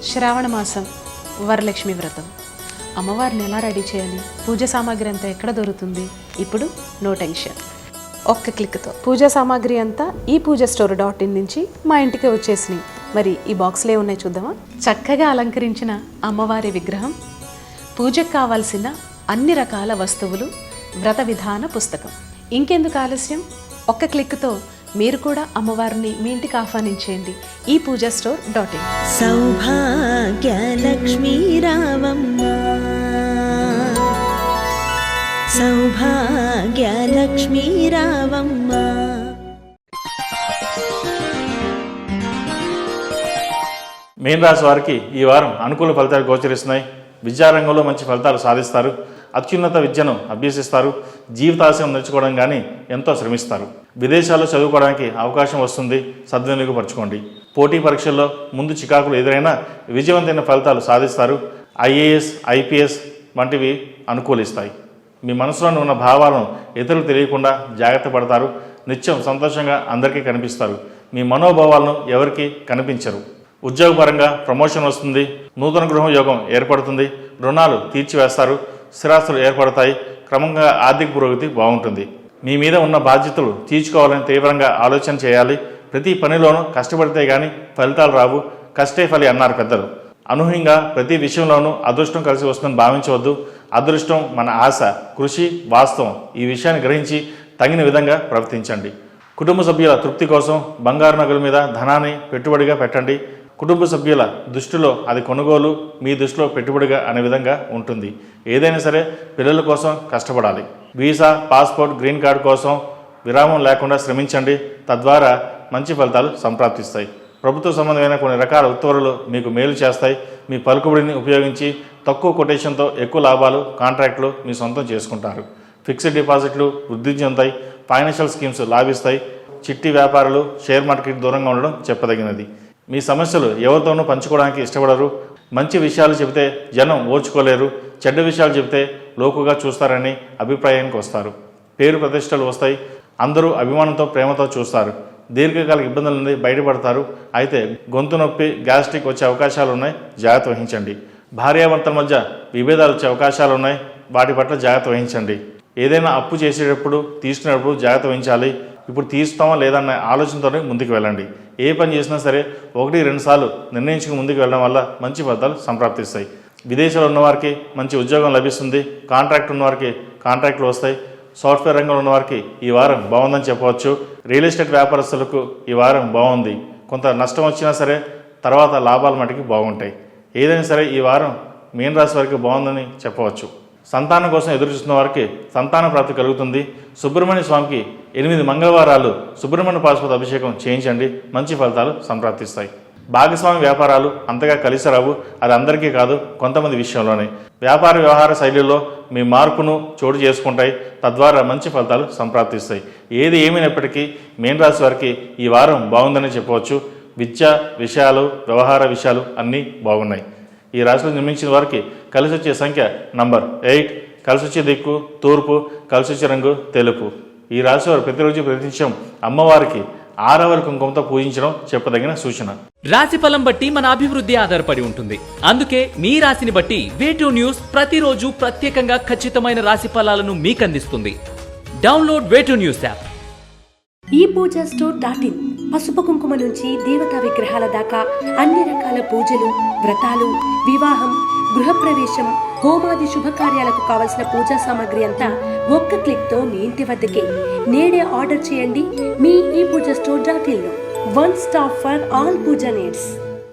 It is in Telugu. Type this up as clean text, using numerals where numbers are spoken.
శ్రావణ మాసం వరలక్ష్మి వ్రతం. అమ్మవారిని ఎలా రెడీ చేయాలి, పూజ సామాగ్రి అంతా ఎక్కడ దొరుకుతుంది? ఇప్పుడు నో టెన్షన్, ఒక్క క్లిక్తో పూజా సామాగ్రి అంతా ePoojaStore.in నుంచి మా ఇంటికి వచ్చేసినాయి. మరి ఈ బాక్స్లో ఉన్నాయి చూద్దామా? చక్కగా అలంకరించిన అమ్మవారి విగ్రహం, పూజకు కావాల్సిన అన్ని రకాల వస్తువులు, వ్రత విధాన పుస్తకం. ఇంకెందుకు ఆలస్యం, ఒక్క క్లిక్తో మీరు కూడా అమ్మవారిని మీ ఇంటికి ఆహ్వానించేయండి. ePoojaStore.in. సౌభాగ్యలక్ష్మీ రావమ్మ, సౌభాగ్యలక్ష్మీ రావమ్మ. మీన రాశి వారికి ఈ వారం అనుకూల ఫలితాలు గోచరిస్తున్నాయి. విద్యారంగంలో మంచి ఫలితాలు సాధిస్తారు. అత్యున్నత విద్యను అభ్యసిస్తారు. జీవితాశయం నేర్చుకోవడం కానీ ఎంతో శ్రమిస్తారు. విదేశాల్లో చదువుకోవడానికి అవకాశం వస్తుంది, సద్వినియోగపరచుకోండి. పోటీ పరీక్షల్లో ముందు చికాకులు ఎదురైనా విజయవంతమైన ఫలితాలు సాధిస్తారు. ఐఏఎస్, ఐపీఎస్ వంటివి అనుకూలిస్తాయి. మీ మనసులో ఉన్న భావాలను ఇతరులకు తెలియకుండా జాగ్రత్త పడతారు. నిత్యం సంతోషంగా అందరికీ కనిపిస్తారు. మీ మనోభావాలను ఎవరికి కనిపించరు. ఉద్యోగపరంగా ప్రమోషన్ వస్తుంది. నూతన గృహ యోగం ఏర్పడుతుంది. రుణాలు తీర్చివేస్తారు. స్థిరాస్తులు ఏర్పడతాయి. క్రమంగా ఆర్థిక పురోగతి బాగుంటుంది. మీ మీద ఉన్న బాధ్యతలు తీర్చుకోవాలని తీవ్రంగా ఆలోచన చేయాలి. ప్రతి పనిలోనూ కష్టపడితే కానీ ఫలితాలు రావు. కష్టే ఫలి అన్నారు పెద్దలు. అనూహ్యంగా ప్రతి విషయంలోనూ అదృష్టం కలిసి వస్తుందని భావించవద్దు. అదృష్టం మన ఆశ, కృషి వాస్తవం. ఈ విషయాన్ని గ్రహించి తగిన విధంగా ప్రవర్తించండి. కుటుంబ సభ్యుల తృప్తి కోసం బంగారు నగల మీద ధనాన్ని పెట్టుబడిగా పెట్టండి. కుటుంబ సభ్యుల దృష్టిలో అది కొనుగోలు, మీ దృష్టిలో పెట్టుబడిగా అనే విధంగా ఉంటుంది. ఏదైనా సరే పిల్లల కోసం కష్టపడాలి. వీసా, పాస్పోర్ట్, గ్రీన్ కార్డు కోసం విరామం లేకుండా శ్రమించండి. తద్వారా మంచి ఫలితాలు సంప్రాప్తిస్తాయి. ప్రభుత్వ సంబంధమైన కొన్ని రకాల ఉత్తర్వులు మీకు మేలు చేస్తాయి. మీ పలుకుబడిని ఉపయోగించి తక్కువ కొటేషన్తో ఎక్కువ లాభాలు, కాంట్రాక్టులు మీ సొంతం చేసుకుంటారు. ఫిక్స్డ్ డిపాజిట్లు వృద్ధి చెందుతాయి. ఫైనాన్షియల్ స్కీమ్స్ లాభిస్తాయి. చిట్టి వ్యాపారులు షేర్ మార్కెట్ దూరంగా ఉండడం చెప్పదగినది. మీ సమస్యలు ఎవరితోనూ పంచుకోవడానికి ఇష్టపడరు. మంచి విషయాలు చెబితే జనం ఓర్చుకోలేరు. చెడ్డ విషయాలు చెబితే లోకుగా చూస్తారని అభిప్రాయానికి వస్తారు. పేరు ప్రతిష్టలు వస్తాయి. అందరూ అభిమానంతో, ప్రేమతో చూస్తారు. దీర్ఘకాలిక ఇబ్బందుల నుండి బయటపడతారు. అయితే గొంతు నొప్పి, గ్యాస్ట్రిక్ వచ్చే అవకాశాలు ఉన్నాయి. జాగ్రత్త వహించండి. భార్యాభర్తల మధ్య విభేదాలు వచ్చే అవకాశాలు ఉన్నాయి. వాటి పట్ల జాగ్రత్త వహించండి. ఏదైనా అప్పు చేసేటప్పుడు, తీసుకునేటప్పుడు జాగ్రత్త వహించాలి. ఇప్పుడు తీస్తామా లేదన్న ఆలోచనతోనే ముందుకు వెళ్ళండి. ఏ పని చేసినా సరే 1-2 సార్లు నిర్ణయించుకుని ముందుకు వెళ్ళడం వల్ల మంచి ఫలితాలు సంప్రాప్తిస్తాయి. విదేశాల్లో ఉన్నవారికి మంచి ఉద్యోగం లభిస్తుంది. కాంట్రాక్ట్ ఉన్నవారికి కాంట్రాక్టులు వస్తాయి. సాఫ్ట్వేర్ రంగంలో ఉన్నవారికి ఈ వారం బాగుందని చెప్పవచ్చు. రియల్ ఎస్టేట్ వ్యాపారస్తులకు ఈ వారం బాగుంది. కొంత నష్టం వచ్చినా సరే తర్వాత లాభాల మటుకు బాగుంటాయి. ఏదైనా సరే ఈ వారం మీన రాశి వారికి బాగుందని చెప్పవచ్చు. సంతానం కోసం ఎదురు చూస్తున్న వారికి సంతాన ప్రాప్తి కలుగుతుంది. సుబ్రహ్మణ్య స్వామికి 8 మంగళవారాలు సుబ్రహ్మణ్య పాశుపత అభిషేకం చేయించండి. మంచి ఫలితాలు సంప్రాప్తిస్తాయి. భాగస్వామి వ్యాపారాలు అంతగా కలిసి రావు. అది అందరికీ కాదు, కొంతమంది విషయంలోనే. వ్యాపార వ్యవహార శైలిలో మీ మార్పును చోటు చేసుకుంటాయి. తద్వారా మంచి ఫలితాలు సంప్రాప్తిస్తాయి. ఏది ఏమైనప్పటికీ మీన రాశి వారికి ఈ వారం బాగుందని చెప్పవచ్చు. విద్యా విషయాలు, వ్యవహార విషయాలు అన్నీ బాగున్నాయి. ఈ రాశిలో నిర్మించిన వారికి కలిసి వచ్చే సంఖ్య నంబర్ 8, కలిసి వచ్చే దిక్కు తూర్పు, కలిసి వచ్చే రంగు తెలుపు. ఈ రాశి వారు ప్రతిరోజు ప్రతినిత్యం అమ్మవారికి 6వ కుంకుమతో పూజించడం చెప్పదగిన సూచన. రాశి ఫలం బట్టి మన అభివృద్ధి ఆధారపడి ఉంటుంది. అందుకే మీ రాశిని బట్టి వే2 న్యూస్ ప్రతిరోజు ప్రత్యేకంగా ఖచ్చితమైన రాశి ఫలాలను మీకు అందిస్తుంది. డౌన్లోడ్ వే2 న్యూస్ యాప్. ePoojaStore.in. పసుపు కుంకుమ నుంచి దేవతా విగ్రహాల దాకా అన్ని రకాల పూజలు, వ్రతాలు, వివాహం, గృహప్రవేశం, హోమాది శుభకార్యాలకు కావలసిన పూజా సామాగ్రి అంతా ఒక్క క్లిక్తో మీ ఇంటి వద్దకే. నేడే ఆర్డర్ చేయండి మీ ePoojaStore.in లో. One stop for all puja needs.